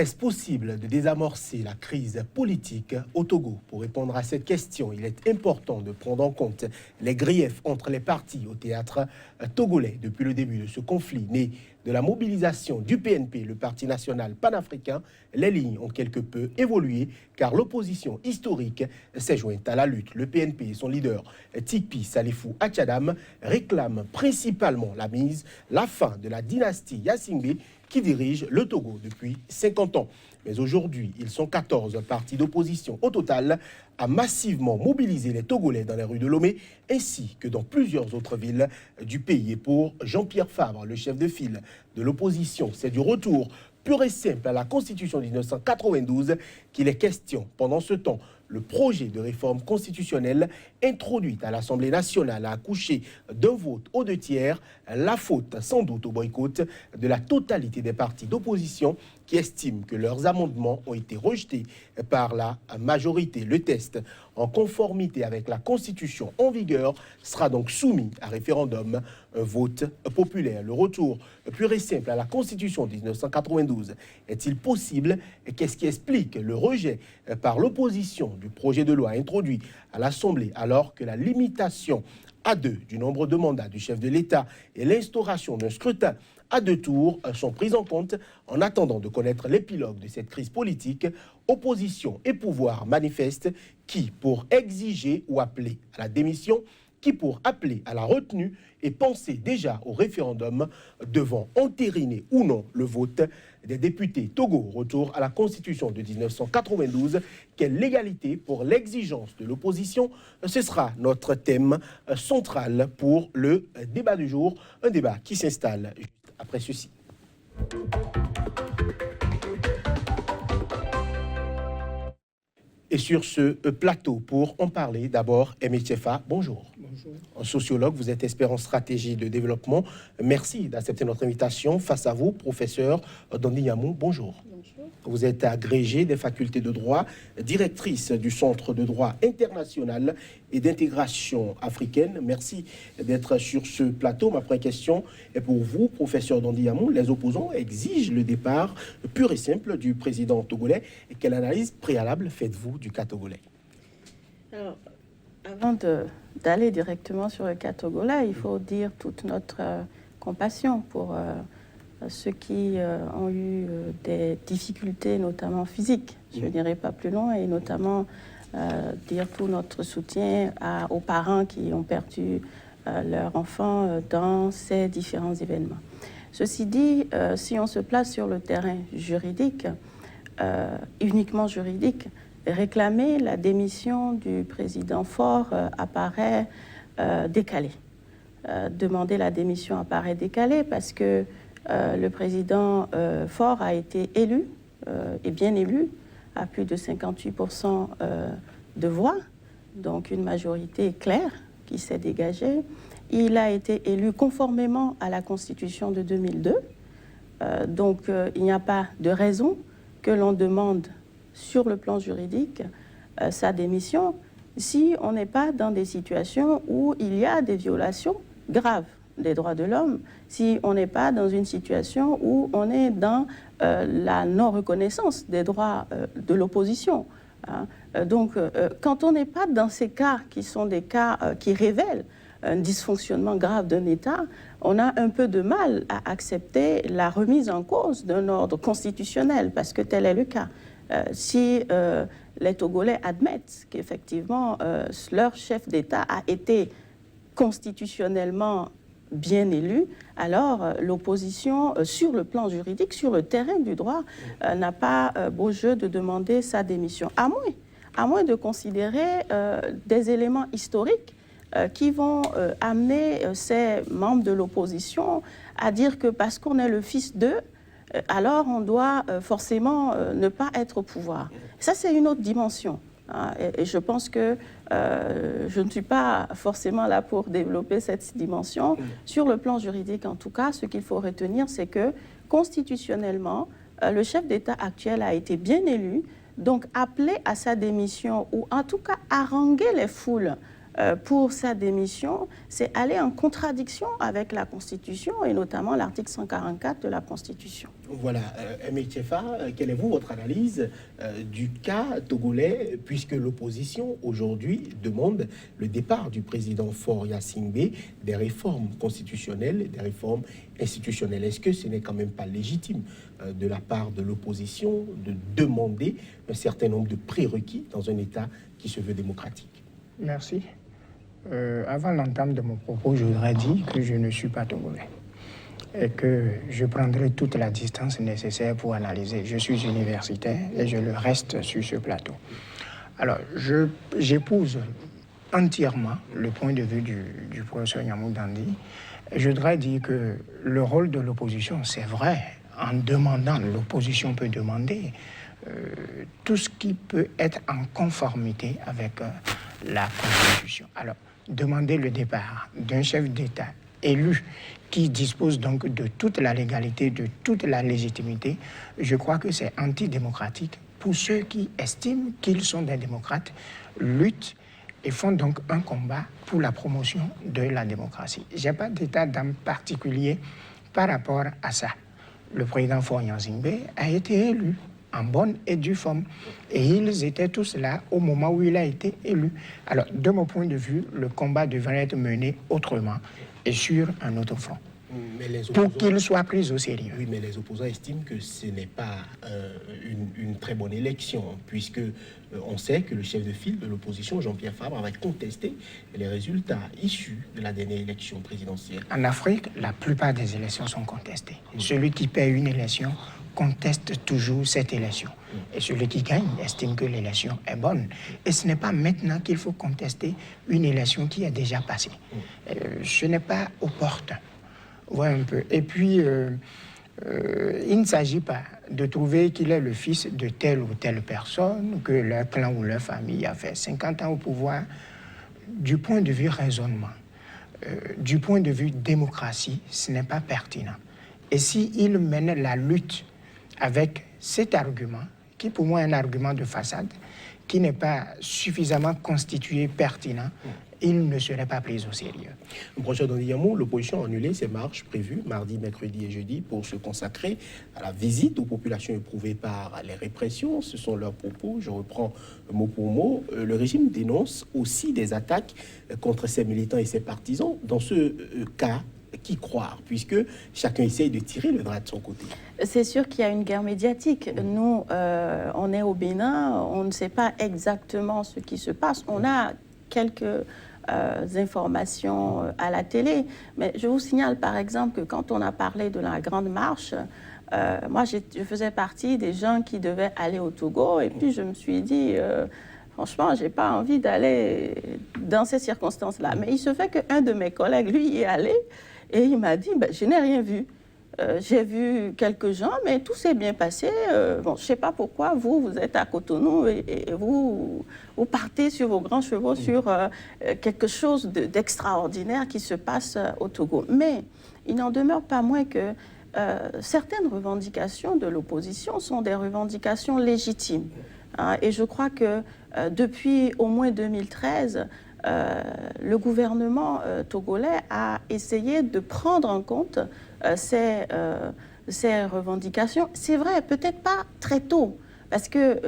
Est-ce possible de désamorcer la crise politique au Togo? Pour répondre à cette question, il est important de prendre en compte les griefs entre les partis au théâtre togolais depuis le début de ce conflit né de la mobilisation du PNP, le Parti national panafricain. Les lignes ont quelque peu évolué car l'opposition historique s'est jointe à la lutte. Le PNP et son leader Tikpi Salifou Achadam réclament principalement la fin de la dynastie Yassingbe qui dirige le Togo depuis 50 ans. Mais aujourd'hui, ils sont 14 partis d'opposition au total à massivement mobiliser les Togolais dans les rues de Lomé ainsi que dans plusieurs autres villes du pays. Et pour Jean-Pierre Fabre, le chef de file de l'opposition, c'est du retour pur et simple à la Constitution de 1992 qu'il est question. Pendant ce temps, le projet de réforme constitutionnelle introduite à l'Assemblée nationale a accouché d'un vote aux 2/3, la faute sans doute au boycott de la totalité des partis d'opposition qui estiment que leurs amendements ont été rejetés par la majorité. Le test en conformité avec la Constitution en vigueur sera donc soumis à référendum, un vote populaire. Le retour pur et simple à la Constitution de 1992 est-il possible? Qu'est-ce qui explique le rejet par l'opposition du projet de loi introduit à l'Assemblée alors que la limitation à 2 du nombre de mandats du chef de l'État et l'instauration d'un scrutin à 2 tours sont prises en compte? En attendant de connaître l'épilogue de cette crise politique, opposition et pouvoir manifestent qui pour exiger ou appeler à la démission, qui pour appeler à la retenue et penser déjà au référendum devant entériner ou non le vote des députés. Togo, retour à la Constitution de 1992. Quelle légalité pour l'exigence de l'opposition? Ce sera notre thème central pour le débat du jour. Un débat qui s'installe juste après ceci. Et sur ce plateau, pour en parler, d'abord, Aimé Tchefa, bonjour. Bonjour. Sociologue, vous êtes expert en stratégie de développement. Merci d'accepter notre invitation. Face à vous, professeur Dondi Yamou, bonjour. Bonjour. Vous êtes agrégée des facultés de droit, directrice du Centre de droit international et d'intégration africaine. Merci d'être sur ce plateau. Ma première question est pour vous, professeur Dondi Yamou. Les opposants exigent le départ pur et simple du président togolais. Et quelle analyse préalable faites-vous du cas togolais? Alors, avant d'aller directement sur le cas togolais, il faut dire toute notre compassion pour ceux qui ont eu des difficultés, notamment physiques. Je n'irai pas plus loin, et notamment dire tout notre soutien aux parents qui ont perdu leur enfant dans ces différents événements. Ceci dit, si on se place sur le terrain juridique, uniquement juridique, réclamer la démission du président Faure apparaît décalé. Demander la démission apparaît décalé parce que le président Faure a été élu, et bien élu, à plus de 58% de voix, donc une majorité claire qui s'est dégagée. Il a été élu conformément à la Constitution de 2002, donc il n'y a pas de raison que l'on demande sur le plan juridique sa démission si on n'est pas dans des situations où il y a des violations graves des droits de l'homme, si on n'est pas dans une situation où on est dans la non-reconnaissance des droits de l'opposition. Hein. Donc, quand on n'est pas dans ces cas qui sont des cas qui révèlent un dysfonctionnement grave d'un État, on a un peu de mal à accepter la remise en cause d'un ordre constitutionnel, parce que tel est le cas. Si les Togolais admettent qu'effectivement leur chef d'État a été constitutionnellement bien élu, alors l'opposition, sur le plan juridique, sur le terrain du droit, n'a pas beau jeu de demander sa démission, à moins de considérer des éléments historiques qui vont amener ces membres de l'opposition à dire que parce qu'on est le fils d'eux, alors on doit forcément ne pas être au pouvoir. Ça, c'est une autre dimension. Hein, et je pense que je ne suis pas forcément là pour développer cette dimension. Sur le plan juridique, en tout cas, ce qu'il faut retenir, c'est que constitutionnellement, le chef d'État actuel a été bien élu, donc appelé à sa démission, ou en tout cas haranguer les foules pour sa démission, c'est aller en contradiction avec la Constitution et notamment l'article 144 de la Constitution. Voilà, Aimé Tchefa, quelle est votre analyse du cas togolais, puisque l'opposition aujourd'hui demande le départ du président Faure Gnassingbé, des réformes constitutionnelles, des réformes institutionnelles. Est-ce que ce n'est quand même pas légitime de la part de l'opposition de demander un certain nombre de prérequis dans un État qui se veut démocratique? Merci. Avant l'entame de mon propos, je voudrais dire que je ne suis pas togolais et que je prendrai toute la distance nécessaire pour analyser. Je suis universitaire et je le reste sur ce plateau. Alors, j'épouse entièrement le point de vue du professeur Yamou Dandi. Je voudrais dire que le rôle de l'opposition, c'est vrai, en demandant, l'opposition peut demander tout ce qui peut être en conformité avec la Constitution. Alors, demander le départ d'un chef d'État élu qui dispose donc de toute la légalité, de toute la légitimité, je crois que c'est antidémocratique pour ceux qui estiment qu'ils sont des démocrates, luttent et font donc un combat pour la promotion de la démocratie. Je n'ai pas d'état d'âme particulier par rapport à ça. Le président Faure Gnassingbé a été élu en bonne et due forme. Et ils étaient tous là au moment où il a été élu. Alors, de mon point de vue, le combat devrait être mené autrement et sur un autre front. Pour qu'il soit pris au sérieux. Oui, mais les opposants estiment que ce n'est pas une très bonne élection, puisque on sait que le chef de file de l'opposition, Jean-Pierre Fabre, avait contesté les résultats issus de la dernière élection présidentielle. En Afrique, la plupart des élections sont contestées. Celui qui paie une élection conteste toujours cette élection. Et celui qui gagne estime que l'élection est bonne. Et ce n'est pas maintenant qu'il faut contester une élection qui est déjà passée. Ce n'est pas opportun. Voilà un peu. Et puis, il ne s'agit pas de trouver qu'il est le fils de telle ou telle personne, que leur clan ou leur famille a fait 50 ans au pouvoir. Du point de vue raisonnement, du point de vue démocratie, ce n'est pas pertinent. Et s'il mène la lutte avec cet argument, qui pour moi est un argument de façade, qui n'est pas suffisamment constitué, pertinent, il ne serait pas pris au sérieux. Professeur Dandi Yamou, l'opposition a annulé ses marches prévues mardi, mercredi et jeudi pour se consacrer à la visite aux populations éprouvées par les répressions. Ce sont leurs propos, je reprends mot pour mot. Le régime dénonce aussi des attaques contre ses militants et ses partisans. Dans ce cas, qui croire, puisque chacun essaye de tirer le drap de son côté? C'est sûr qu'il y a une guerre médiatique. Nous, on est au Bénin, on ne sait pas exactement ce qui se passe. On a quelques informations à la télé, mais je vous signale par exemple que quand on a parlé de la Grande Marche, moi je faisais partie des gens qui devaient aller au Togo, et puis je me suis dit... franchement, je n'ai pas envie d'aller dans ces circonstances-là. Mais il se fait qu'un de mes collègues, lui, y est allé et il m'a dit, je n'ai rien vu. J'ai vu quelques gens, mais tout s'est bien passé. Bon, je ne sais pas pourquoi, vous êtes à Cotonou et vous partez sur vos grands chevaux sur quelque chose d'extraordinaire qui se passe au Togo. Mais il n'en demeure pas moins que certaines revendications de l'opposition sont des revendications légitimes. Et je crois que depuis au moins 2013, le gouvernement togolais a essayé de prendre en compte ces revendications. C'est vrai, peut-être pas très tôt, parce que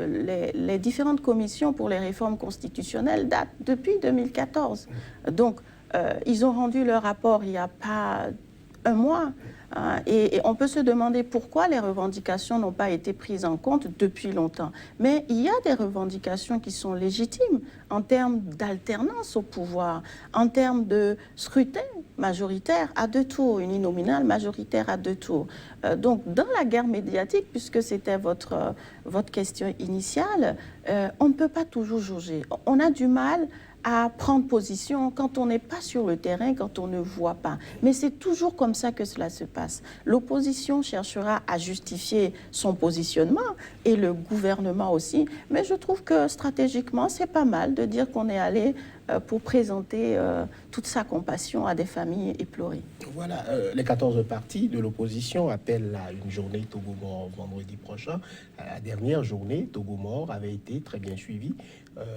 les différentes commissions pour les réformes constitutionnelles datent depuis 2014. Donc, ils ont rendu leur rapport il n'y a pas un mois. Et on peut se demander pourquoi les revendications n'ont pas été prises en compte depuis longtemps. Mais il y a des revendications qui sont légitimes en termes d'alternance au pouvoir, en termes de scrutin majoritaire à 2 tours, uninominal majoritaire à 2 tours. Donc, dans la guerre médiatique, puisque c'était votre question initiale, on ne peut pas toujours jauger. On a du mal à prendre position quand on n'est pas sur le terrain, quand on ne voit pas. Mais c'est toujours comme ça que cela se passe. L'opposition cherchera à justifier son positionnement et le gouvernement aussi. Mais je trouve que stratégiquement, c'est pas mal de dire qu'on est allé pour présenter toute sa compassion à des familles éplorées. Voilà, les 14 partis de l'opposition appellent à une journée Togo mort vendredi prochain. La dernière journée, Togo mort avait été très bien suivie,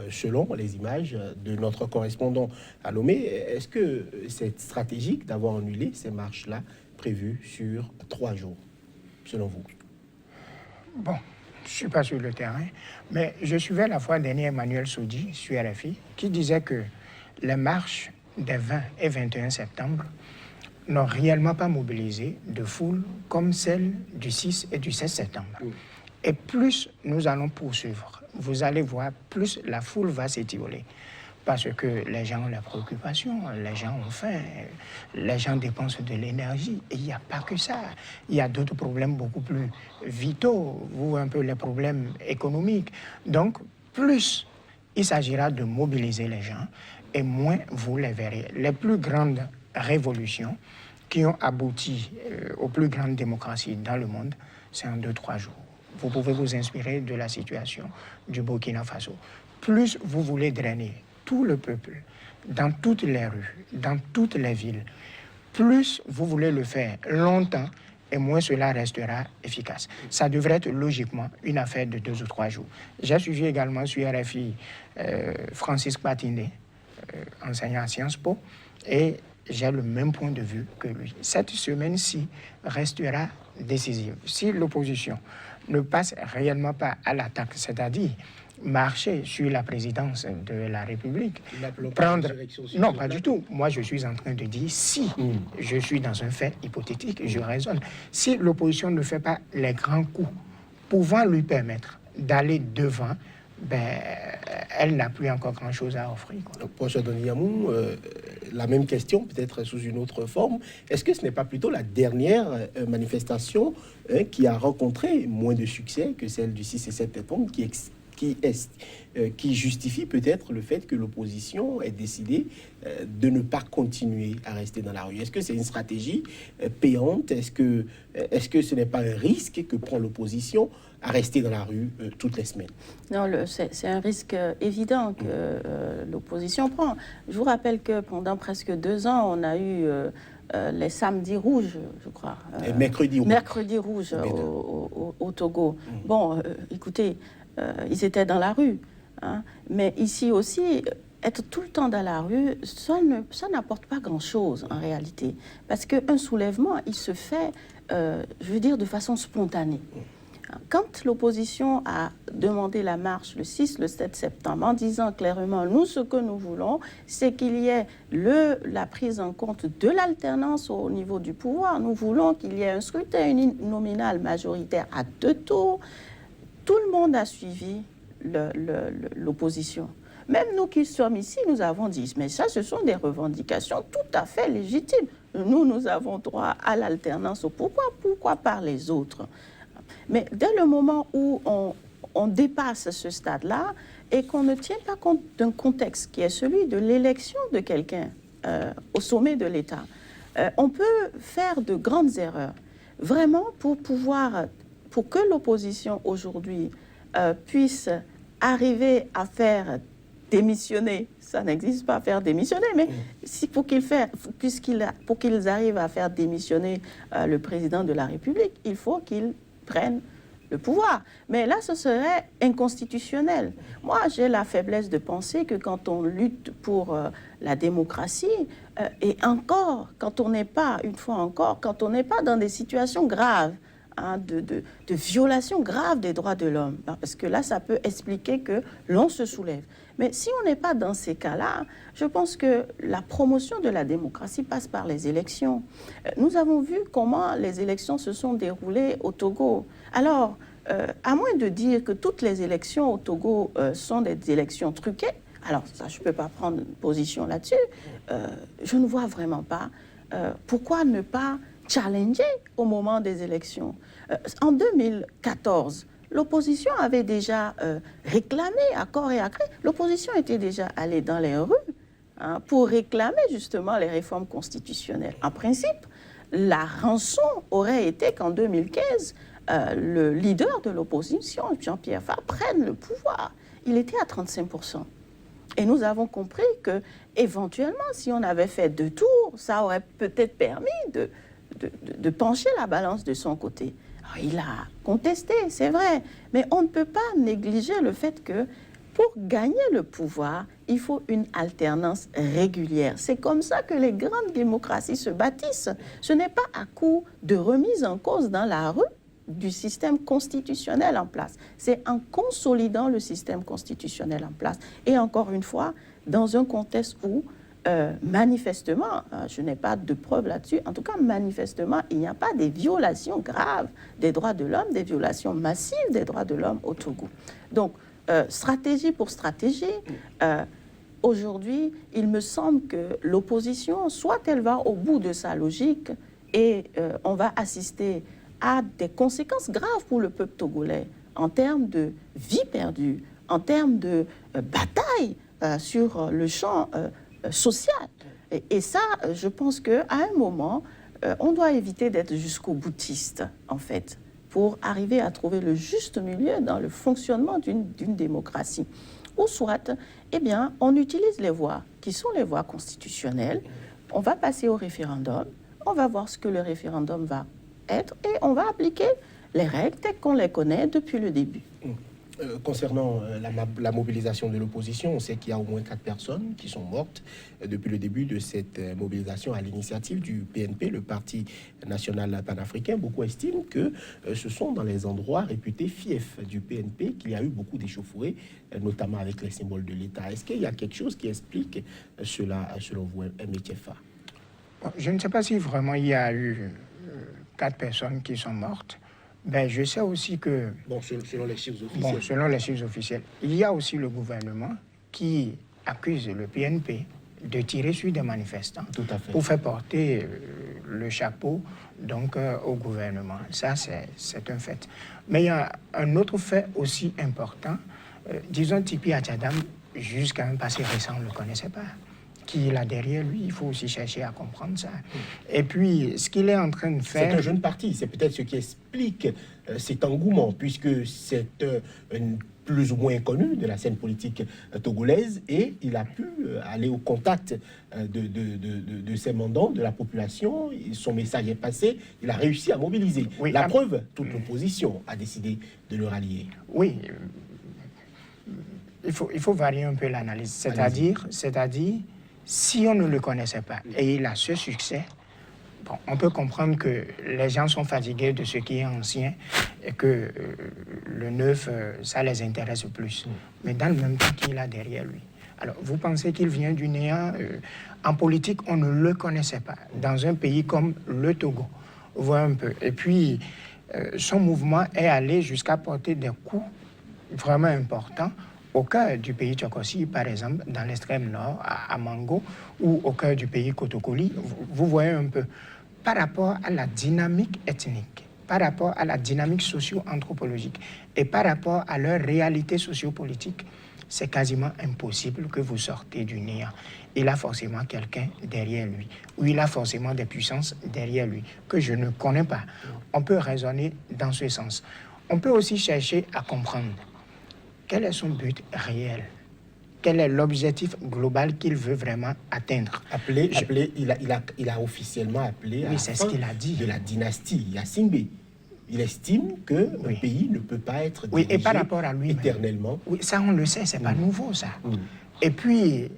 selon les images de notre correspondant à Lomé. Est-ce que c'est stratégique d'avoir annulé ces marches-là prévues sur 3 jours, selon vous? Bon, je ne suis pas sur le terrain, mais je suivais la fois dernière Emmanuel Soudi sur RFI qui disait que les marches des 20 et 21 septembre n'ont réellement pas mobilisé de foule comme celle du 6 et du 16 septembre. Et plus nous allons poursuivre, vous allez voir, plus la foule va s'étioler. Parce que les gens ont leurs préoccupations, les gens ont faim, les gens dépensent de l'énergie. Et il n'y a pas que ça. Il y a d'autres problèmes beaucoup plus vitaux, ou un peu les problèmes économiques. Donc, plus il s'agira de mobiliser les gens, et moins vous les verrez. Les plus grandes révolutions qui ont abouti aux plus grandes démocraties dans le monde, c'est en 2-3 jours. Vous pouvez vous inspirer de la situation du Burkina Faso. Plus vous voulez drainer tout le peuple, dans toutes les rues, dans toutes les villes, plus vous voulez le faire longtemps, et moins cela restera efficace. Ça devrait être logiquement une affaire de 2 ou 3 jours. J'ai suivi également sur RFI Francis Patiné, enseignant à Sciences Po, et j'ai le même point de vue que lui. Cette semaine-ci restera décisive. Si l'opposition ne passe réellement pas à l'attaque, c'est-à-dire marcher sur la présidence de la République, prendre... Non, pas du tout. Moi, je suis en train de dire si. Je suis dans un fait hypothétique, je raisonne. Si l'opposition ne fait pas les grands coups pouvant lui permettre d'aller devant, ben, elle n'a plus encore grand-chose à offrir. Proche Adoniamou, la même question, peut-être sous une autre forme. Est-ce que ce n'est pas plutôt la dernière manifestation qui a rencontré moins de succès que celle du 6 et 7 septembre, qui justifie peut-être le fait que l'opposition ait décidé de ne pas continuer à rester dans la rue? Est-ce que c'est une stratégie payante? Est-ce que ce n'est pas un risque que prend l'opposition à rester dans la rue toutes les semaines? Non, c'est un risque évident que l'opposition prend. Je vous rappelle que pendant presque 2 ans, on a eu les samedis rouges, je crois. Mercredi rouge au Togo. Bon, écoutez, ils étaient dans la rue. Hein, mais ici aussi, être tout le temps dans la rue, ça n'apporte pas grand-chose en réalité. Parce qu'un soulèvement, il se fait, je veux dire, de façon spontanée. Quand l'opposition a demandé la marche le 6, le 7 septembre, en disant clairement, nous, ce que nous voulons, c'est qu'il y ait la prise en compte de l'alternance au niveau du pouvoir. Nous voulons qu'il y ait un scrutin uninominal majoritaire à 2 tours. Tout le monde a suivi l'opposition. Même nous qui sommes ici, nous avons dit, mais ça, ce sont des revendications tout à fait légitimes. Nous avons droit à l'alternance. Pourquoi par les autres? Mais dès le moment où on dépasse ce stade-là et qu'on ne tient pas compte d'un contexte qui est celui de l'élection de quelqu'un au sommet de l'État, on peut faire de grandes erreurs. Vraiment, pour que l'opposition aujourd'hui puisse arriver à faire démissionner, ça n'existe pas, faire démissionner, mais pour qu'ils arrivent à faire démissionner le président de la République, il faut qu'ils prennent le pouvoir. Mais là, ce serait inconstitutionnel. Moi, j'ai la faiblesse de penser que quand on lutte pour la démocratie, et encore, quand on n'est pas, une fois encore, quand on n'est pas dans des situations graves, hein, de violation grave des droits de l'homme, parce que là, ça peut expliquer que l'on se soulève. Mais si on n'est pas dans ces cas-là, je pense que la promotion de la démocratie passe par les élections. Nous avons vu comment les élections se sont déroulées au Togo. Alors, à moins de dire que toutes les élections au Togo sont des élections truquées, alors ça, je ne peux pas prendre position là-dessus, je ne vois vraiment pas pourquoi ne pas challenger au moment des élections. En 2014, l'opposition avait déjà réclamé à corps et à cri. L'opposition était déjà allée dans les rues pour réclamer justement les réformes constitutionnelles. En principe, la rançon aurait été qu'en 2015, le leader de l'opposition, Jean-Pierre Fabre, prenne le pouvoir. Il était à 35%. Et nous avons compris que, éventuellement, si on avait fait 2 tours, ça aurait peut-être permis de pencher la balance de son côté. Alors, il a contesté, c'est vrai, mais on ne peut pas négliger le fait que pour gagner le pouvoir, il faut une alternance régulière. C'est comme ça que les grandes démocraties se bâtissent. Ce n'est pas à coup de remise en cause dans la rue du système constitutionnel en place. C'est en consolidant le système constitutionnel en place. Et encore une fois, dans un contexte où, manifestement, je n'ai pas de preuves là-dessus, en tout cas, manifestement, il n'y a pas des violations graves des droits de l'homme, des violations massives des droits de l'homme au Togo. Donc, stratégie pour stratégie, aujourd'hui, il me semble que l'opposition, soit elle va au bout de sa logique et on va assister à des conséquences graves pour le peuple togolais en termes de vie perdue, en termes de bataille sur le champ social. Et ça, je pense qu'à un moment, on doit éviter d'être jusqu'au boutiste, en fait, pour arriver à trouver le juste milieu dans le fonctionnement d'une démocratie. Ou soit, eh bien, on utilise les voies qui sont les voies constitutionnelles, on va passer au référendum, on va voir ce que le référendum va être et on va appliquer les règles telles qu'on les connaît depuis le début. Concernant la mobilisation de l'opposition, on sait qu'il y a au moins 4 personnes qui sont mortes depuis le début de cette mobilisation à l'initiative du PNP, le Parti national panafricain. Beaucoup estiment que ce sont dans les endroits réputés fiefs du PNP qu'il y a eu beaucoup d'échauffourées, notamment avec les symboles de l'État. Est-ce qu'il y a quelque chose qui explique cela, selon vous, Metiefa? Je ne sais pas si vraiment il y a eu 4 personnes qui sont mortes. Ben, je sais aussi que... Bon, selon les chiffres officiels. Bon, selon les chiffres officiels. Il y a aussi le gouvernement qui accuse le PNP de tirer sur des manifestants. Tout à fait. Pour faire porter le chapeau donc, au gouvernement. Ça, c'est un fait. Mais il y a un autre fait aussi important. Disons, Tipi Atchadam, jusqu'à un passé récent, on ne le connaissait pas. Qui est là derrière lui, il faut aussi chercher à comprendre ça. Et puis, ce qu'il est en train de faire... C'est un jeune parti, c'est peut-être ce qui explique cet engouement, puisque c'est plus ou moins connu de la scène politique togolaise, et il a pu aller au contact de ses mandants, de la population, son message est passé, il a réussi à mobiliser. Oui, la preuve, toute l'opposition a décidé de le rallier. Oui, il faut varier un peu l'analyse, c'est-à-dire si on ne le connaissait pas et il a ce succès, bon, on peut comprendre que les gens sont fatigués de ce qui est ancien et que le neuf, ça les intéresse plus. Mais dans le même temps qu'il a derrière lui. Alors, vous pensez qu'il vient du néant? En politique, on ne le connaissait pas. Dans un pays comme le Togo, vous voyez un peu. Et puis, son mouvement est allé jusqu'à porter des coups vraiment importants au cœur du pays Tchokossi, par exemple, dans l'extrême nord, à Mango, ou au cœur du pays Kotokoli, vous voyez un peu, par rapport à la dynamique ethnique, par rapport à la dynamique socio-anthropologique et par rapport à leur réalité sociopolitique, c'est quasiment impossible que vous sortez du néant. Il a forcément quelqu'un derrière lui, ou il a forcément des puissances derrière lui, que je ne connais pas. On peut raisonner dans ce sens. On peut aussi chercher à comprendre quel est son but réel? Quel est l'objectif global qu'il veut vraiment atteindre? Il a officiellement appelé à la fin qu'il a dit. De la dynastie Yassingbe. Il estime que le pays ne peut pas être dirigé et par rapport à lui éternellement. Oui, ça on le sait, c'est pas nouveau ça. Et puis,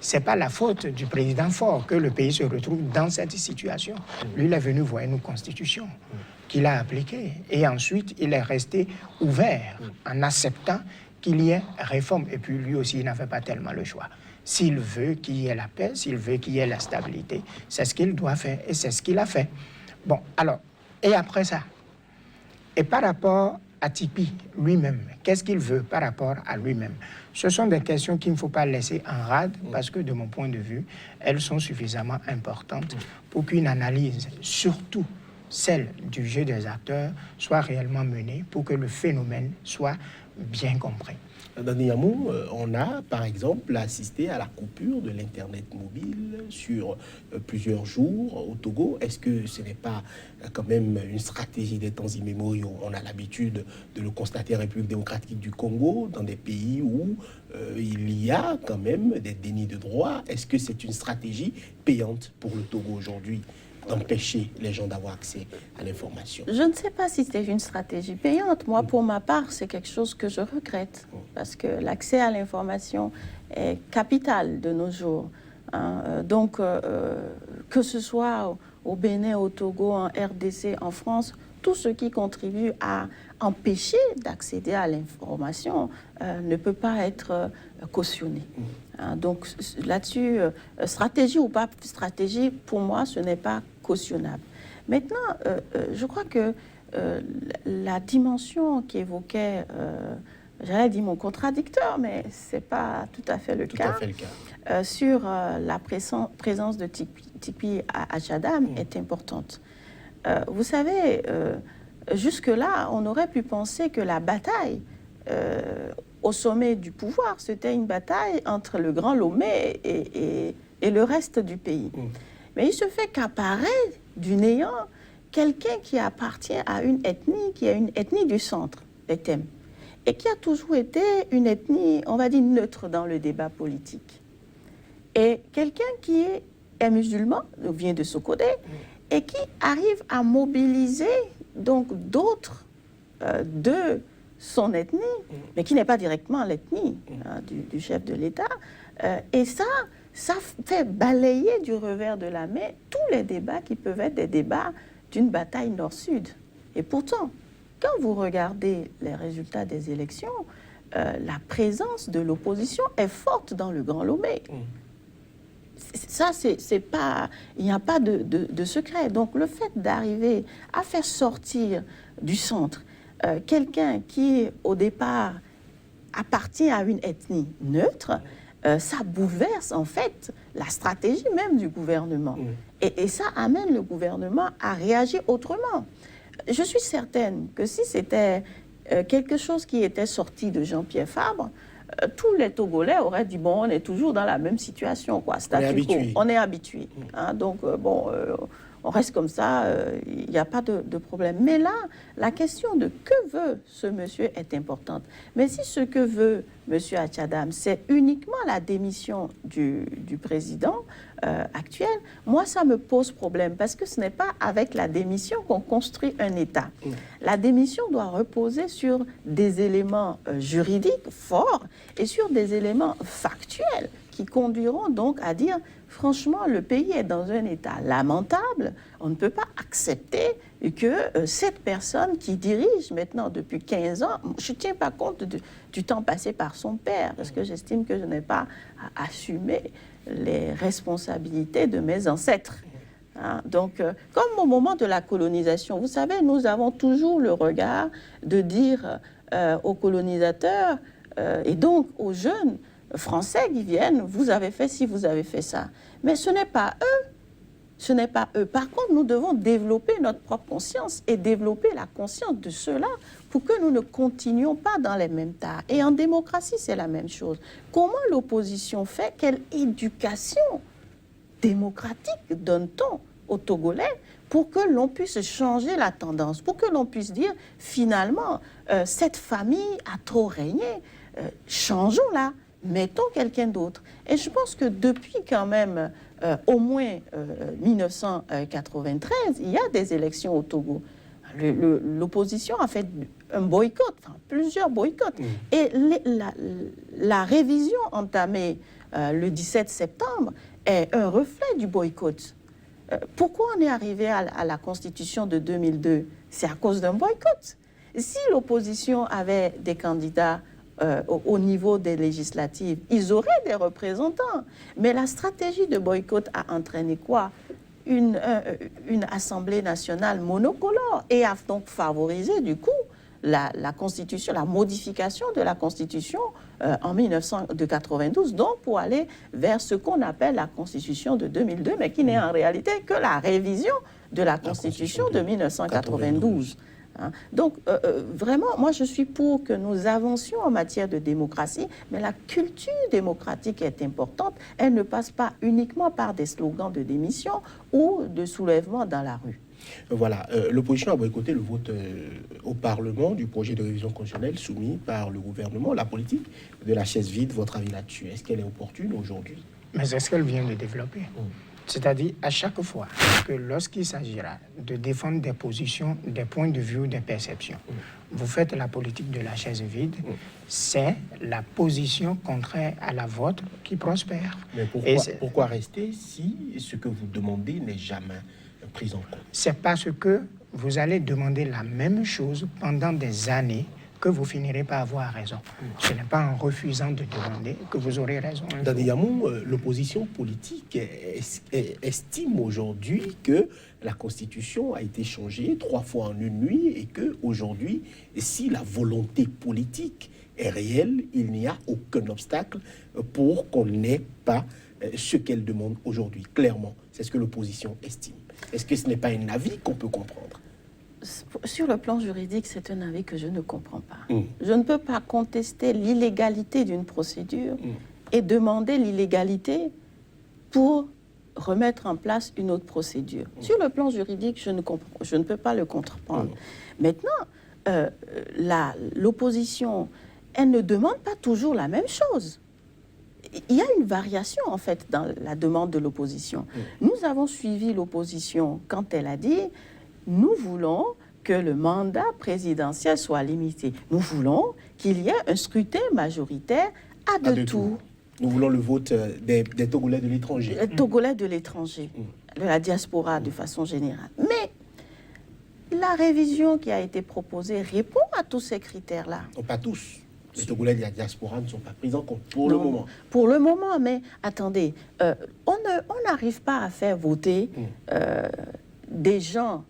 c'est pas la faute du président Faure que le pays se retrouve dans cette situation. Lui, il est venu voir une constitution qu'il a appliquée. Et ensuite, il est resté ouvert en acceptant qu'il y ait réforme. Et puis, lui aussi, il n'avait pas tellement le choix. S'il veut qu'il y ait la paix, s'il veut qu'il y ait la stabilité, c'est ce qu'il doit faire. Et c'est ce qu'il a fait. Bon, alors, et après ça, et par rapport à Tipi lui-même, qu'est-ce qu'il veut par rapport à lui-même? Ce sont des questions qu'il ne faut pas laisser en rade parce que, de mon point de vue, elles sont suffisamment importantes pour qu'une analyse, surtout celle du jeu des acteurs, soit réellement menée pour que le phénomène soit bien compris. Dans Niamou, on a par exemple assisté à la coupure de l'Internet mobile sur plusieurs jours au Togo. Est-ce que ce n'est pas quand même une stratégie des temps immémoriaux? On a l'habitude de le constater en République démocratique du Congo, dans des pays où il il y a quand même des dénis de droit. Est-ce que c'est une stratégie payante pour le Togo aujourd'hui d'empêcher les gens d'avoir accès à l'information? Je ne sais pas si c'est une stratégie payante. Moi, pour ma part, c'est quelque chose que je regrette parce que l'accès à l'information est capital de nos jours. Donc, que ce soit au Bénin, au Togo, en RDC, en France, tout ce qui contribue à empêcher d'accéder à l'information ne peut pas être cautionné. Donc là-dessus, stratégie ou pas stratégie, pour moi, ce n'est pas cautionnable. Maintenant, je crois que la dimension qu'évoquait, j'allais dire mon contradicteur, mais ce n'est pas tout à fait le cas, sur la présence de Tipi Achadam est importante. Vous savez, jusque-là, on aurait pu penser que la bataille au sommet du pouvoir, c'était une bataille entre le Grand Lomé et le reste du pays. Mais il se fait qu'apparaît du néant quelqu'un qui appartient à une ethnie, qui est une ethnie du centre, Betem, et qui a toujours été une ethnie, on va dire, neutre dans le débat politique. Et quelqu'un qui est musulman, vient de Sokodé, et qui arrive à mobiliser donc d'autres de son ethnie, mais qui n'est pas directement l'ethnie du chef de l'État. Et ça fait balayer du revers de la main tous les débats qui peuvent être des débats d'une bataille nord-sud. Et pourtant, quand vous regardez les résultats des élections, la présence de l'opposition est forte dans le Grand Lomé. Ça, c'est pas, il n'y a pas de secret. Donc, le fait d'arriver à faire sortir du centre quelqu'un qui, au départ, appartient à une ethnie neutre, ça bouleverse, en fait, la stratégie même du gouvernement. Et ça amène le gouvernement à réagir autrement. Je suis certaine que si c'était quelque chose qui était sorti de Jean-Pierre Fabre, tous les Togolais auraient dit, bon, on est toujours dans la même situation, quoi. On est habitué. Donc, on reste comme ça, il n'y a pas de problème. Mais là, la question de que veut ce monsieur est importante. Mais si ce que veut monsieur Achadam, c'est uniquement la démission du président actuel, moi, ça me pose problème parce que ce n'est pas avec la démission qu'on construit un État. La démission doit reposer sur des éléments juridiques forts et sur des éléments factuels qui conduiront donc à dire, franchement, le pays est dans un état lamentable. On ne peut pas accepter que cette personne qui dirige maintenant depuis 15 ans, je ne tiens pas compte du temps passé par son père, parce que j'estime que je n'ai pas à assumer les responsabilités de mes ancêtres. Donc, comme au moment de la colonisation, vous savez, nous avons toujours le regard de dire aux colonisateurs et donc aux jeunes Français qui viennent, vous avez fait ci, vous avez fait ça. Mais ce n'est pas eux. Ce n'est pas eux. Par contre, nous devons développer notre propre conscience et développer la conscience de ceux-là pour que nous ne continuions pas dans les mêmes tas. Et en démocratie, c'est la même chose. Comment l'opposition fait? Quelle éducation démocratique donne-t-on aux Togolais pour que l'on puisse changer la tendance, pour que l'on puisse dire, finalement, cette famille a trop régné, changeons-la. Mettons quelqu'un d'autre. Et je pense que depuis quand même au moins 1993, il y a des élections au Togo. L'opposition a fait un boycott, enfin, plusieurs boycotts. Et la révision entamée le 17 septembre est un reflet du boycott. Pourquoi on est arrivé à la Constitution de 2002? C'est à cause d'un boycott. Si l'opposition avait des candidats au niveau des législatives, ils auraient des représentants. Mais la stratégie de boycott a entraîné quoi? Une Assemblée nationale monocolore et a donc favorisé du coup la Constitution, la modification de la Constitution en 1992, donc pour aller vers ce qu'on appelle la Constitution de 2002, mais qui n'est en réalité que la révision de la Constitution de 1992. Donc, vraiment, moi, je suis pour que nous avancions en matière de démocratie, mais la culture démocratique est importante. Elle ne passe pas uniquement par des slogans de démission ou de soulèvement dans la rue. Voilà, l'opposition a boycotté le vote au Parlement du projet de révision constitutionnelle soumis par le gouvernement. La politique de la chaise vide, votre avis là-dessus, est-ce qu'elle est opportune aujourd'hui? Mais c'est ce qu'elle vient de développer. C'est-à-dire, à chaque fois que lorsqu'il s'agira de défendre des positions, des points de vue ou des perceptions, vous faites la politique de la chaise vide, c'est la position contraire à la vôtre qui prospère. Mais pourquoi rester si ce que vous demandez n'est jamais pris en compte? C'est parce que vous allez demander la même chose pendant des années que vous finirez par avoir raison. Ce n'est pas en refusant de demander que vous aurez raison. Dadi Yamou, l'opposition politique estime aujourd'hui que la Constitution a été changée 3 fois en une nuit et qu'aujourd'hui, si la volonté politique est réelle, il n'y a aucun obstacle pour qu'on n'ait pas ce qu'elle demande aujourd'hui. Clairement, c'est ce que l'opposition estime. Est-ce que ce n'est pas un avis qu'on peut comprendre? Sur le plan juridique, c'est un avis que je ne comprends pas. Je ne peux pas contester l'illégalité d'une procédure et demander l'illégalité pour remettre en place une autre procédure. Sur le plan juridique, je ne peux pas le comprendre. Maintenant, l'opposition, elle ne demande pas toujours la même chose. Il y a une variation, en fait, dans la demande de l'opposition. Nous avons suivi l'opposition quand elle a dit « Nous voulons que le mandat présidentiel soit limité. Nous voulons qu'il y ait un scrutin majoritaire à deux tours. » Nous voulons le vote des Togolais de l'étranger. Les Togolais de l'étranger, de la diaspora de façon générale. Mais la révision qui a été proposée répond à tous ces critères-là. Non, pas tous. Les Togolais de la diaspora ne sont pas pris en compte pour le moment. Pour le moment, mais attendez, on n'arrive pas à faire voter des gens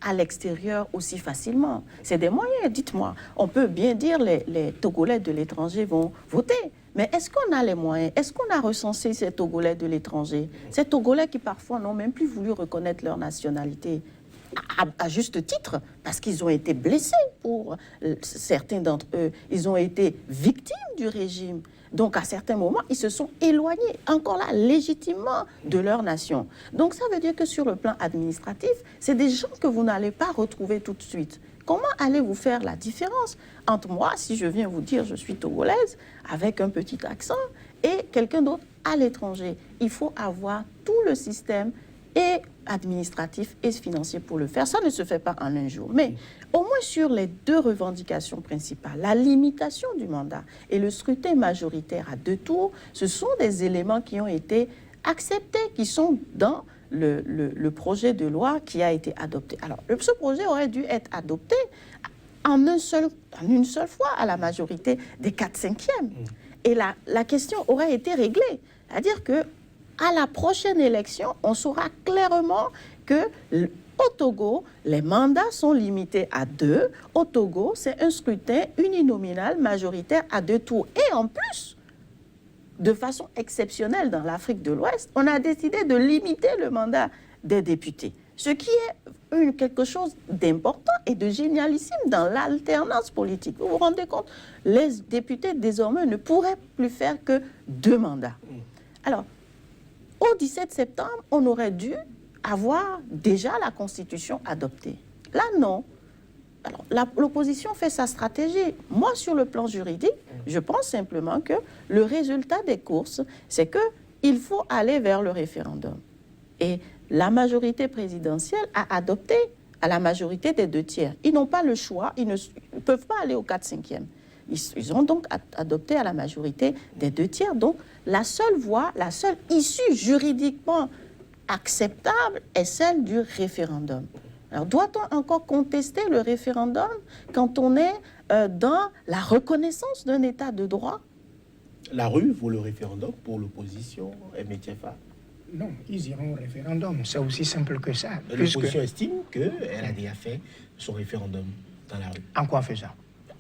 à l'extérieur aussi facilement. C'est des moyens, dites-moi. On peut bien dire les Togolais de l'étranger vont voter. Mais est-ce qu'on a les moyens? Est-ce qu'on a recensé ces Togolais de l'étranger? Ces Togolais qui parfois n'ont même plus voulu reconnaître leur nationalité, à juste titre, parce qu'ils ont été blessés pour certains d'entre eux. Ils ont été victimes du régime. Donc, à certains moments, ils se sont éloignés, encore là, légitimement, de leur nation. Donc, ça veut dire que sur le plan administratif, c'est des gens que vous n'allez pas retrouver tout de suite. Comment allez-vous faire la différence entre moi, si je viens vous dire je suis togolaise, avec un petit accent, et quelqu'un d'autre à l'étranger? Il faut avoir tout le système et administratif et financier pour le faire. Ça ne se fait pas en un jour. Mais au moins sur les deux revendications principales, la limitation du mandat et le scrutin majoritaire à 2 tours, ce sont des éléments qui ont été acceptés, qui sont dans le projet de loi qui a été adopté. Alors, ce projet aurait dû être adopté en une seule fois à la majorité des 4/5. Et la question aurait été réglée. C'est-à-dire que à la prochaine élection, on saura clairement que au Togo, les mandats sont limités à 2. Au Togo, c'est un scrutin uninominal majoritaire à 2 tours. Et en plus, de façon exceptionnelle dans l'Afrique de l'Ouest, on a décidé de limiter le mandat des députés. Ce qui est quelque chose d'important et de génialissime dans l'alternance politique. Vous vous rendez compte? Les députés, désormais, ne pourraient plus faire que 2 mandats. Alors, au 17 septembre, on aurait dû avoir déjà la Constitution adoptée. Là, non. Alors, l'opposition fait sa stratégie. Moi, sur le plan juridique, je pense simplement que le résultat des courses, c'est qu'il faut aller vers le référendum. Et la majorité présidentielle a adopté à la majorité des 2 tiers. Ils n'ont pas le choix, ils ne peuvent pas aller au 4/5. Ils ont donc adopté à la majorité des 2 tiers. Donc, la seule voie, la seule issue juridiquement acceptable est celle du référendum. Alors, doit-on encore contester le référendum quand on est dans la reconnaissance d'un état de droit? La rue vaut le référendum pour l'opposition, MTFA? Non, ils iront au référendum. C'est aussi simple que ça. L'opposition estime qu'elle a déjà fait son référendum dans la rue. En quoi faisant?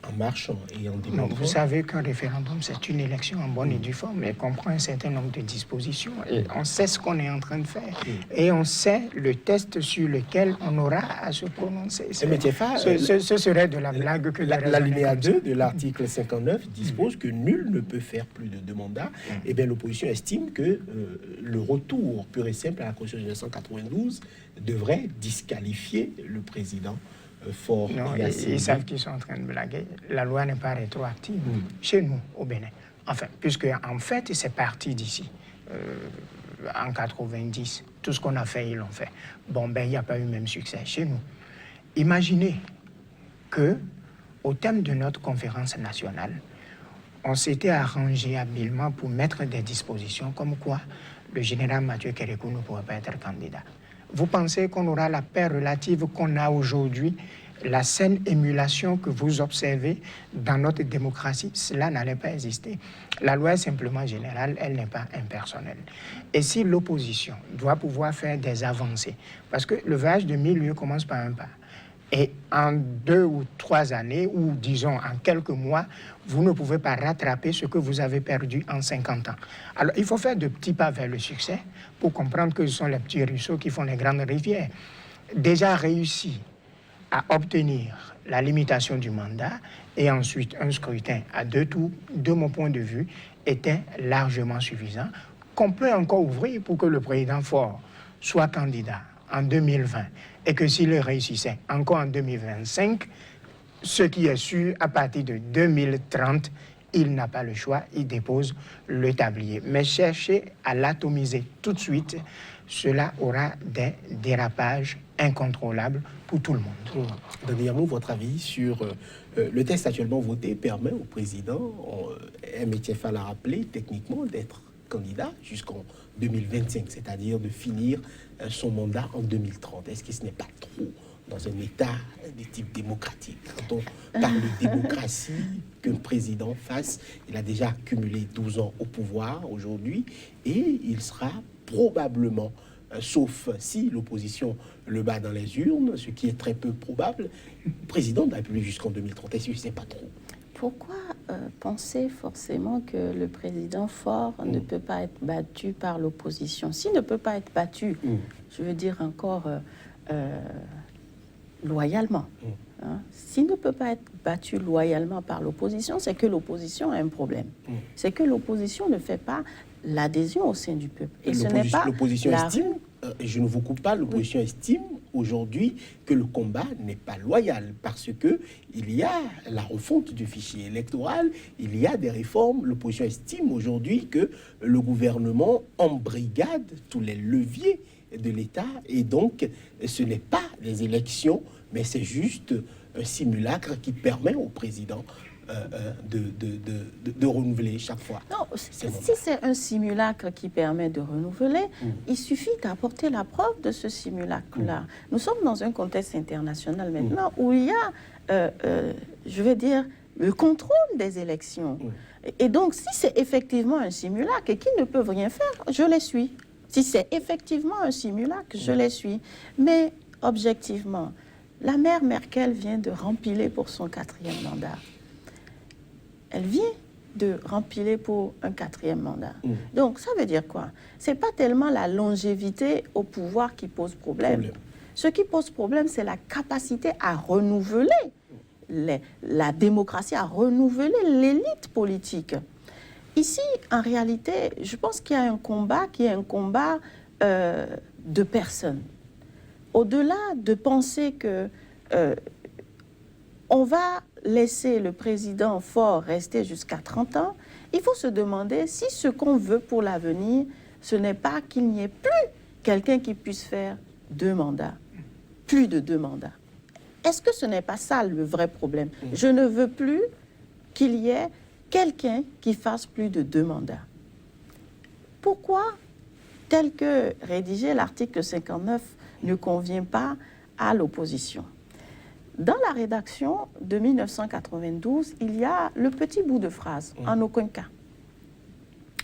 en marchant et en Non, démontrant. vous savez qu'un référendum, c'est une élection en bonne et due forme et comprend un certain nombre de dispositions. Et on sait ce qu'on est en train de faire. Et on sait le test sur lequel on aura à se prononcer. Mais Tiefa, Ce serait de la blague que de raisonner l'alinéa comme ça. 2 de l'article 59 dispose que nul ne peut faire plus de 2 mandats. Eh bien, l'opposition estime que le retour pur et simple à la Constitution de 1992 devrait disqualifier le président Faure. Non, ils savent qu'ils sont en train de blaguer. La loi n'est pas rétroactive chez nous, au Bénin. Enfin, puisque en fait, c'est parti d'ici. En 90, tout ce qu'on a fait, ils l'ont fait. Bon, ben, il n'y a pas eu même succès chez nous. Imaginez que, au thème de notre conférence nationale, on s'était arrangé habilement pour mettre des dispositions comme quoi le général Mathieu Kérékou ne pourrait pas être candidat. Vous pensez qu'on aura la paix relative qu'on a aujourd'hui, la saine émulation que vous observez dans notre démocratie? Cela n'allait pas exister. La loi est simplement générale, elle n'est pas impersonnelle. Et si l'opposition doit pouvoir faire des avancées, parce que le voyage de 1000 lieues commence par un pas, et en 2 ou 3 années, ou disons en quelques mois, vous ne pouvez pas rattraper ce que vous avez perdu en 50 ans. Alors, il faut faire de petits pas vers le succès pour comprendre que ce sont les petits ruisseaux qui font les grandes rivières. Déjà réussi à obtenir la limitation du mandat et ensuite un scrutin à 2 tours, de mon point de vue, était largement suffisant, qu'on peut encore ouvrir pour que le président Faure soit candidat en 2020 et que s'il réussissait encore en 2025, ce qui est sûr, à partir de 2030, il n'a pas le choix, il dépose le tablier. Mais chercher à l'atomiser tout de suite, cela aura des dérapages incontrôlables pour tout le monde. Dernièrement, votre avis sur le texte actuellement voté permet au président, M. Tiefa l'a rappelé, techniquement d'être candidat jusqu'en 2025, c'est-à-dire de finir son mandat en 2030. Est-ce que ce n'est pas trop dans un État de type démocratique? Quand on parle de démocratie, qu'un président fasse, il a déjà cumulé 12 ans au pouvoir aujourd'hui et il sera probablement, sauf si l'opposition le bat dans les urnes, ce qui est très peu probable, président de la République jusqu'en 2030. Est-ce que ce n'est pas trop? Pourquoi penser forcément que le président Faure ne peut pas être battu par l'opposition? S'il ne peut pas être battu, je veux dire encore loyalement, hein, s'il ne peut pas être battu loyalement par l'opposition, c'est que l'opposition a un problème. C'est que l'opposition ne fait pas l'adhésion au sein du peuple. Et ce n'est pas l'opposition la estime, je ne vous coupe pas, l'opposition estime aujourd'hui que le combat n'est pas loyal parce que il y a la refonte du fichier électoral, il y a des réformes. L'opposition estime aujourd'hui que le gouvernement embrigade tous les leviers de l'État et donc ce n'est pas les élections, mais c'est juste un simulacre qui permet au président de renouveler chaque fois. Non, si c'est un simulacre qui permet de renouveler, il suffit d'apporter la preuve de ce simulacre-là. Nous sommes dans un contexte international maintenant où il y a, je veux dire, le contrôle des élections. Et donc, si c'est effectivement un simulacre et qu'ils ne peuvent rien faire, je les suis. Si c'est effectivement un simulacre, je les suis. Mais objectivement, la mère Merkel vient de rempiler pour son 4e mandat. Elle vient de rempiler pour un 4e mandat. Donc, ça veut dire quoi? Ce n'est pas tellement la longévité au pouvoir qui pose problème. Ce qui pose problème, c'est la capacité à renouveler la démocratie, à renouveler l'élite politique. Ici, en réalité, je pense qu'il y a un combat qui est un combat de personnes. Au-delà de penser que on va laisser le président Faure rester jusqu'à 30 ans, il faut se demander si ce qu'on veut pour l'avenir, ce n'est pas qu'il n'y ait plus quelqu'un qui puisse faire 2 mandats, plus de 2 mandats. Est-ce que ce n'est pas ça le vrai problème? Je ne veux plus qu'il y ait quelqu'un qui fasse plus de 2 mandats. Pourquoi, tel que rédigé, l'article 59 ne convient pas à l'opposition? Dans la rédaction de 1992, il y a le petit bout de phrase, en aucun cas.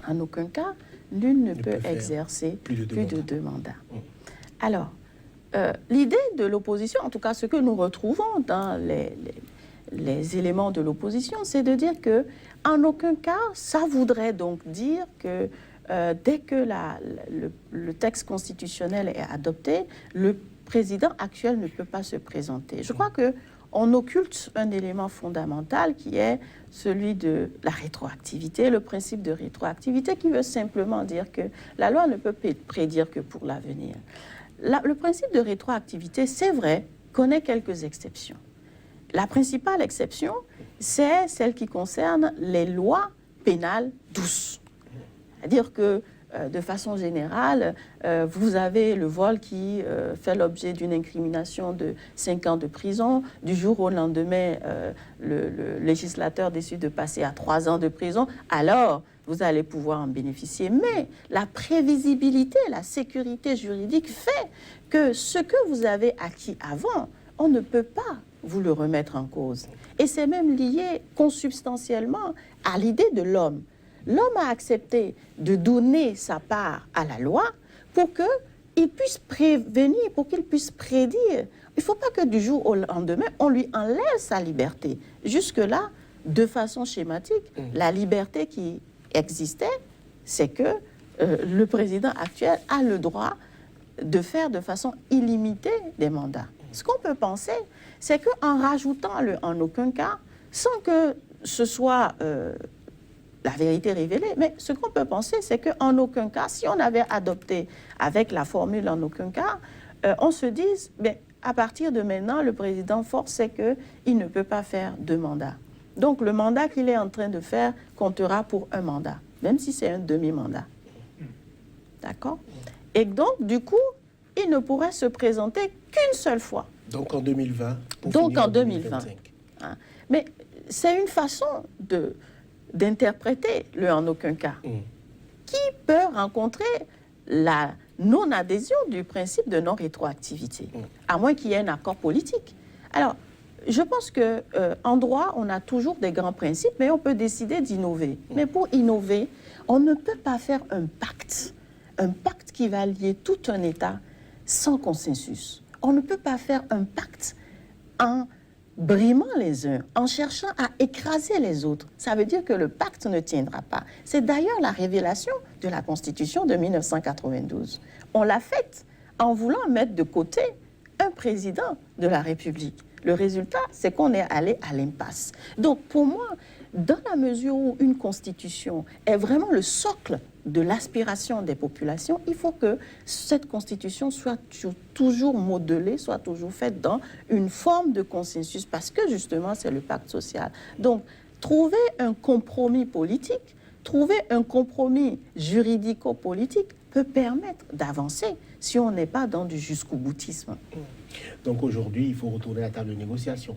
En aucun cas, nul ne peut exercer plus de 2 mandats. Alors, l'idée de l'opposition, en tout cas ce que nous retrouvons dans les éléments de l'opposition, c'est de dire que en aucun cas, ça voudrait donc dire que dès que le texte constitutionnel est adopté, le président actuel ne peut pas se présenter. Je crois qu'on occulte un élément fondamental qui est celui de la rétroactivité, le principe de rétroactivité qui veut simplement dire que la loi ne peut prédire que pour l'avenir. Le principe de rétroactivité, c'est vrai, connaît quelques exceptions. La principale exception, c'est celle qui concerne les lois pénales douces. C'est-à-dire que, de façon générale, vous avez le vol qui fait l'objet d'une incrimination de 5 ans de prison. Du jour au lendemain, le législateur décide de passer à 3 ans de prison. Alors, vous allez pouvoir en bénéficier. Mais la prévisibilité, la sécurité juridique fait que ce que vous avez acquis avant, on ne peut pas vous le remettre en cause. Et c'est même lié consubstantiellement à l'idée de l'homme. L'homme a accepté de donner sa part à la loi pour qu'il puisse prévenir, pour qu'il puisse prédire. Il ne faut pas que du jour au lendemain, on lui enlève sa liberté. Jusque-là, de façon schématique, la liberté qui existait, c'est que le président actuel a le droit de faire de façon illimitée des mandats. Ce qu'on peut penser, c'est qu'en rajoutant le « en aucun cas », sans que ce soit la vérité révélée, mais ce qu'on peut penser, c'est qu'en aucun cas, si on avait adopté avec la formule « en aucun cas », on se dise, à partir de maintenant, le président fort sait qu'il ne peut pas faire 2 mandats. Donc le mandat qu'il est en train de faire comptera pour un mandat, même si c'est un demi-mandat. D'accord? Et donc, du coup, il ne pourrait se présenter qu'une seule fois. Donc en 2020. Donc en 2020. Hein. Mais c'est une façon d'interpréter le « en aucun cas » qui peut rencontrer la non-adhésion du principe de non-rétroactivité, à moins qu'il y ait un accord politique. Alors, je pense qu'en droit, on a toujours des grands principes, mais on peut décider d'innover. Mais pour innover, on ne peut pas faire un pacte qui va lier tout un État sans consensus. On ne peut pas faire un pacte en brimant les uns, en cherchant à écraser les autres. Ça veut dire que le pacte ne tiendra pas. C'est d'ailleurs la révélation de la Constitution de 1992. On l'a faite en voulant mettre de côté un président de la République. Le résultat, c'est qu'on est allé à l'impasse. Donc, pour moi, dans la mesure où une constitution est vraiment le socle de l'aspiration des populations, il faut que cette constitution soit toujours modelée, soit toujours faite dans une forme de consensus, parce que justement, c'est le pacte social. Donc, trouver un compromis politique, trouver un compromis juridico-politique peut permettre d'avancer si on n'est pas dans du jusqu'au-boutisme. Donc aujourd'hui, il faut retourner à la table de négociation.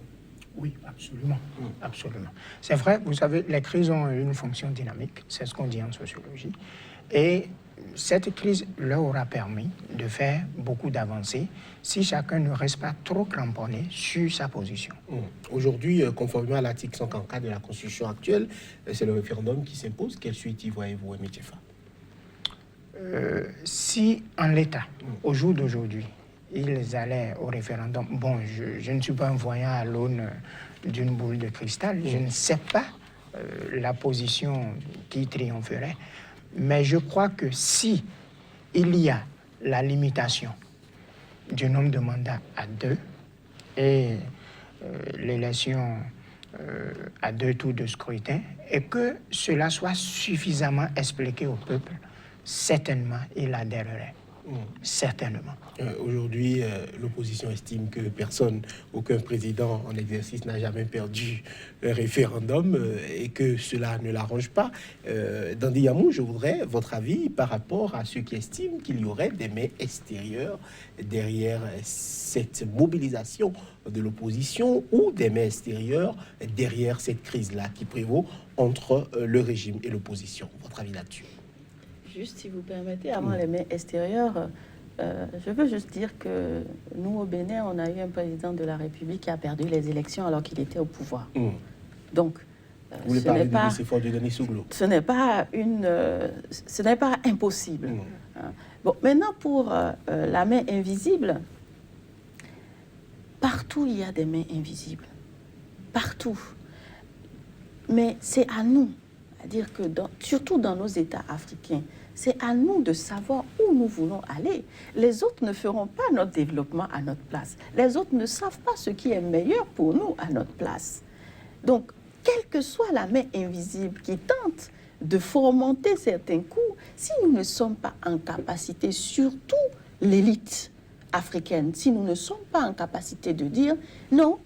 Oui, absolument. Absolument. C'est vrai, vous savez, les crises ont une fonction dynamique, c'est ce qu'on dit en sociologie. Et cette crise leur aura permis de faire beaucoup d'avancées si chacun ne reste pas trop cramponné sur sa position. Aujourd'hui, conformément à l'article 144 de la Constitution actuelle, c'est le référendum qui s'impose. Quelle suite y voyez-vous, Aimé Tchefa? Si en l'état, au jour d'aujourd'hui, ils allaient au référendum, bon, je ne suis pas un voyant à l'aune d'une boule de cristal, je ne sais pas la position qui triompherait, mais je crois que si il y a la limitation du nombre de mandats à 2 et l'élection à 2 tours de scrutin, et que cela soit suffisamment expliqué au peuple, certainement il adhérerait. Certainement. Aujourd'hui, l'opposition estime que aucun président en exercice n'a jamais perdu un référendum et que cela ne l'arrange pas. Dandy Yamou, je voudrais votre avis par rapport à ceux qui estiment qu'il y aurait des mains extérieures derrière cette mobilisation de l'opposition ou des mains extérieures derrière cette crise-là qui prévaut entre le régime et l'opposition. Votre avis là-dessus? Juste, si vous permettez, avant les mains extérieures, je veux juste dire que nous, au Bénin, on a eu un président de la République qui a perdu les élections alors qu'il était au pouvoir. Donc, vous voulez parler de Nicéphore Dieudonné Souglo? Ce n'est pas impossible. Bon, maintenant, pour la main invisible, partout il y a des mains invisibles. partout. Mais c'est à nous, c'est-à-dire que surtout dans nos États africains, c'est à nous de savoir où nous voulons aller. Les autres ne feront pas notre développement à notre place. Les autres ne savent pas ce qui est meilleur pour nous à notre place. Donc, quelle que soit la main invisible qui tente de fomenter certains coups, si nous ne sommes pas en capacité, surtout l'élite africaine, si nous ne sommes pas en capacité de dire non,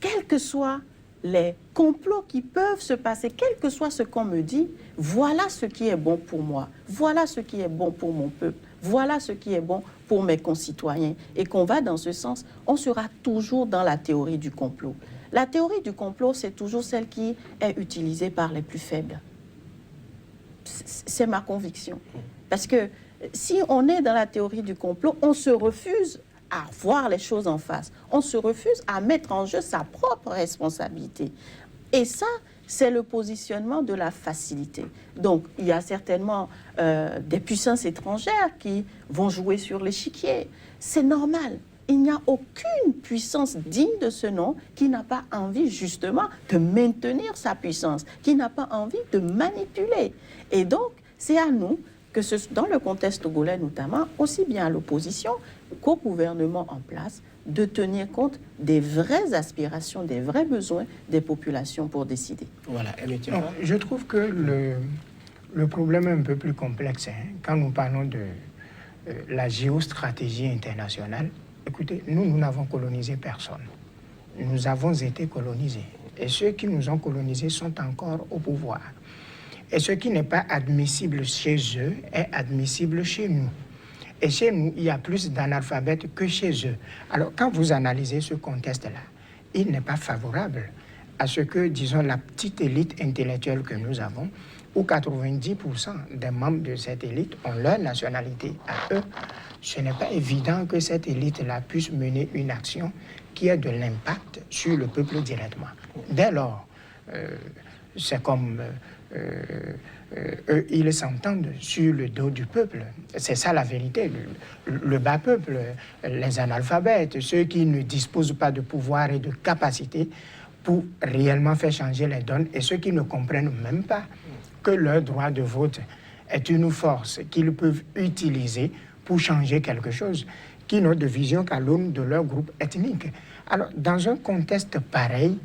quels que soient les complots qui peuvent se passer, quel que soit ce qu'on me dit, voilà ce qui est bon pour moi, voilà ce qui est bon pour mon peuple, voilà ce qui est bon pour mes concitoyens, et qu'on va dans ce sens, on sera toujours dans la théorie du complot. La théorie du complot, c'est toujours celle qui est utilisée par les plus faibles. C'est ma conviction. Parce que si on est dans la théorie du complot, on se refuse à voir les choses en face. On se refuse à mettre en jeu sa propre responsabilité. Et ça, c'est le positionnement de la facilité. Donc, il y a certainement des puissances étrangères qui vont jouer sur l'échiquier. C'est normal. Il n'y a aucune puissance digne de ce nom qui n'a pas envie justement de maintenir sa puissance, qui n'a pas envie de manipuler. Et donc, c'est à nous, dans le contexte togolais notamment, aussi bien à l'opposition qu'au gouvernement en place, de tenir compte des vraies aspirations, des vrais besoins des populations pour décider. Voilà. Non, je trouve que le problème est un peu plus complexe. Quand nous parlons de la géostratégie internationale, écoutez, nous n'avons colonisé personne. Nous avons été colonisés. Et ceux qui nous ont colonisés sont encore au pouvoir. Et ce qui n'est pas admissible chez eux est admissible chez nous. Et chez nous, il y a plus d'analphabètes que chez eux. Alors, quand vous analysez ce contexte-là, il n'est pas favorable à ce que, disons, la petite élite intellectuelle que nous avons, où 90% des membres de cette élite ont leur nationalité à eux, ce n'est pas évident que cette élite-là puisse mener une action qui ait de l'impact sur le peuple directement. Dès lors, c'est comme eux, ils s'entendent sur le dos du peuple. C'est ça la vérité. Le bas peuple, les analphabètes, ceux qui ne disposent pas de pouvoir et de capacité pour réellement faire changer les donnes, et ceux qui ne comprennent même pas que leur droit de vote est une force qu'ils peuvent utiliser pour changer quelque chose, qui n'ont de vision qu'à l'aune de leur groupe ethnique. Alors, dans un contexte pareil,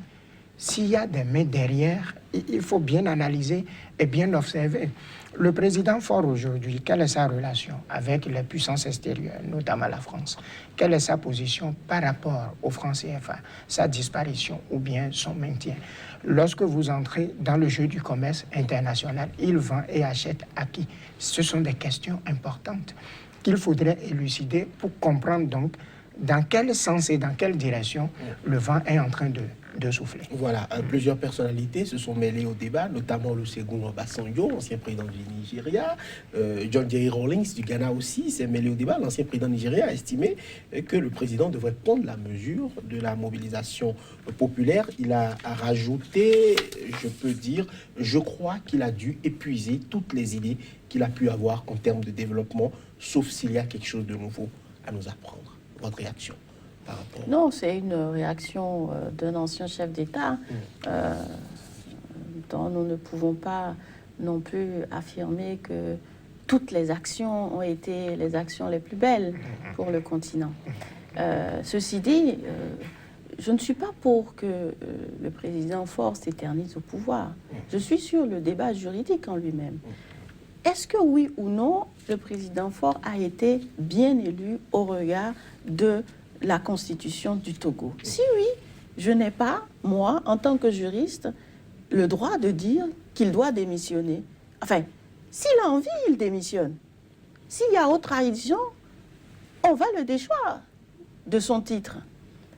s'il y a des mains derrière, il faut bien analyser et bien observer. Le président Faure aujourd'hui, quelle est sa relation avec les puissances extérieures, notamment la France? Quelle est sa position par rapport au franc CFA, sa disparition ou bien son maintien? Lorsque vous entrez dans le jeu du commerce international, il vend et achète à qui? Ce sont des questions importantes qu'il faudrait élucider pour comprendre donc dans quel sens et dans quelle direction le vent est en train de souffler. Voilà, plusieurs personnalités se sont mêlées au débat, notamment Olusegun Obasanjo, ancien président du Nigeria. John Jerry Rawlings du Ghana aussi s'est mêlé au débat. L'ancien président nigérien a estimé que le président devrait prendre la mesure de la mobilisation populaire. Il a rajouté, je peux dire, je crois qu'il a dû épuiser toutes les idées qu'il a pu avoir en termes de développement, sauf s'il y a quelque chose de nouveau à nous apprendre. Votre réaction par rapport... Non, c'est une réaction d'un ancien chef d'État dont nous ne pouvons pas non plus affirmer que toutes les actions ont été les actions les plus belles pour le continent. Ceci dit, je ne suis pas pour que le président Faure s'éternise au pouvoir. Je suis sur le débat juridique en lui-même. Est-ce que oui ou non, le président Faure a été bien élu au regard de la constitution du Togo? Si oui, je n'ai pas, moi, en tant que juriste, le droit de dire qu'il doit démissionner. Enfin, s'il a envie, il démissionne. S'il y a autre trahison, on va le déchoir de son titre.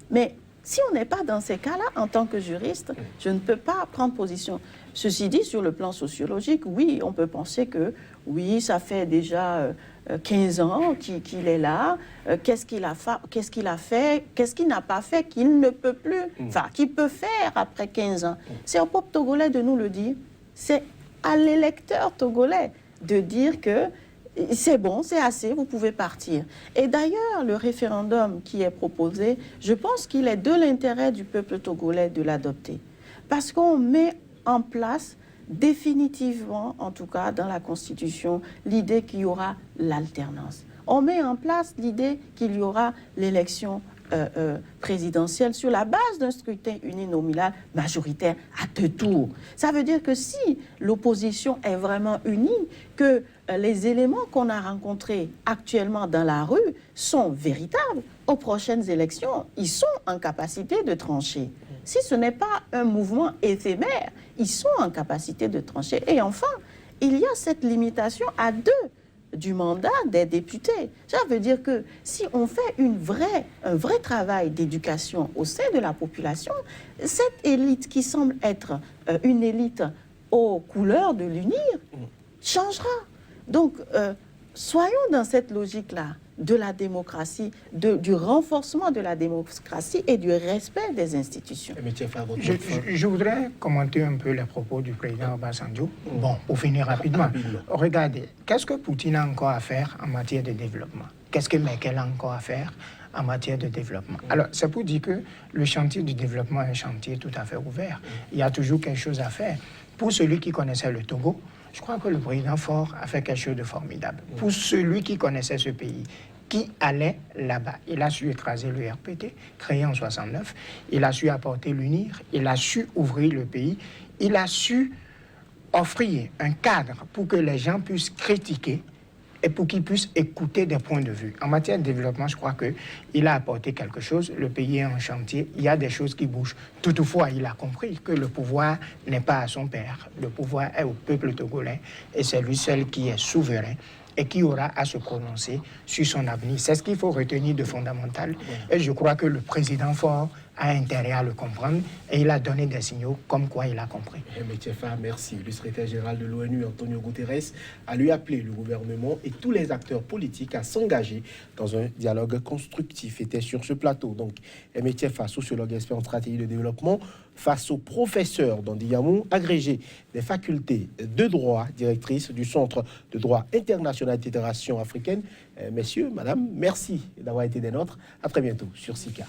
Mais si on n'est pas dans ces cas-là, en tant que juriste, je ne peux pas prendre position. Ceci dit, sur le plan sociologique, oui, on peut penser que, oui, ça fait déjà 15 ans qu'il est là. Qu'est-ce qu'il a fait, qu'est-ce qu'il n'a pas fait, qu'il ne peut plus, enfin, qu'il peut faire après 15 ans. C'est au peuple togolais de nous le dire. C'est à l'électeur togolais de dire que c'est bon, c'est assez, vous pouvez partir. Et d'ailleurs, le référendum qui est proposé, je pense qu'il est de l'intérêt du peuple togolais de l'adopter. Parce qu'on met en place définitivement, en tout cas dans la Constitution, l'idée qu'il y aura l'alternance. On met en place l'idée qu'il y aura l'élection présidentielle sur la base d'un scrutin uninominal majoritaire à 2 tours. Ça veut dire que si l'opposition est vraiment unie, que les éléments qu'on a rencontrés actuellement dans la rue sont véritables, aux prochaines élections, ils sont en capacité de trancher. Si ce n'est pas un mouvement éphémère, ils sont en capacité de trancher. Et enfin, il y a cette limitation à 2 du mandat des députés. Ça veut dire que si on fait un vrai travail d'éducation au sein de la population, cette élite qui semble être une élite aux couleurs de l'UNIR changera. Donc, soyons dans cette logique-là de la démocratie, du renforcement de la démocratie et du respect des institutions. Je voudrais commenter un peu les propos du président Obasanjo. Bon, pour finir rapidement. Regardez, qu'est-ce que Poutine a encore à faire en matière de développement? Qu'est-ce que Merkel a encore à faire en matière de développement? Alors, c'est pour dire que le chantier du développement est un chantier tout à fait ouvert. Il y a toujours quelque chose à faire. Pour celui qui connaissait le Togo, je crois que le président Faure a fait quelque chose de formidable. Pour celui qui connaissait ce pays, qui allait là-bas, il a su écraser le RPT, créé en 69, il a su apporter l'UNIR, il a su ouvrir le pays, il a su offrir un cadre pour que les gens puissent critiquer et pour qu'ils puissent écouter des points de vue. En matière de développement, je crois qu'il a apporté quelque chose. Le pays est en chantier, il y a des choses qui bougent. Toutefois, il a compris que le pouvoir n'est pas à son père. Le pouvoir est au peuple togolais et c'est lui seul qui est souverain et qui aura à se prononcer sur son avenir. C'est ce qu'il faut retenir de fondamental. Et je crois que le président Faure a intérêt à le comprendre et il a donné des signaux comme quoi il a compris. Merci. Le secrétaire général de l'ONU, Antonio Guterres, a lui appelé le gouvernement et tous les acteurs politiques à s'engager dans un dialogue constructif. Était sur ce plateau, donc, Emetiefa, sociologue expert en stratégie de développement, face au professeur Dandiyamou, agrégé des facultés de droit, directrice du Centre de droit international de fédération africaine. Messieurs, madame, merci d'avoir été des nôtres. À très bientôt sur SICA.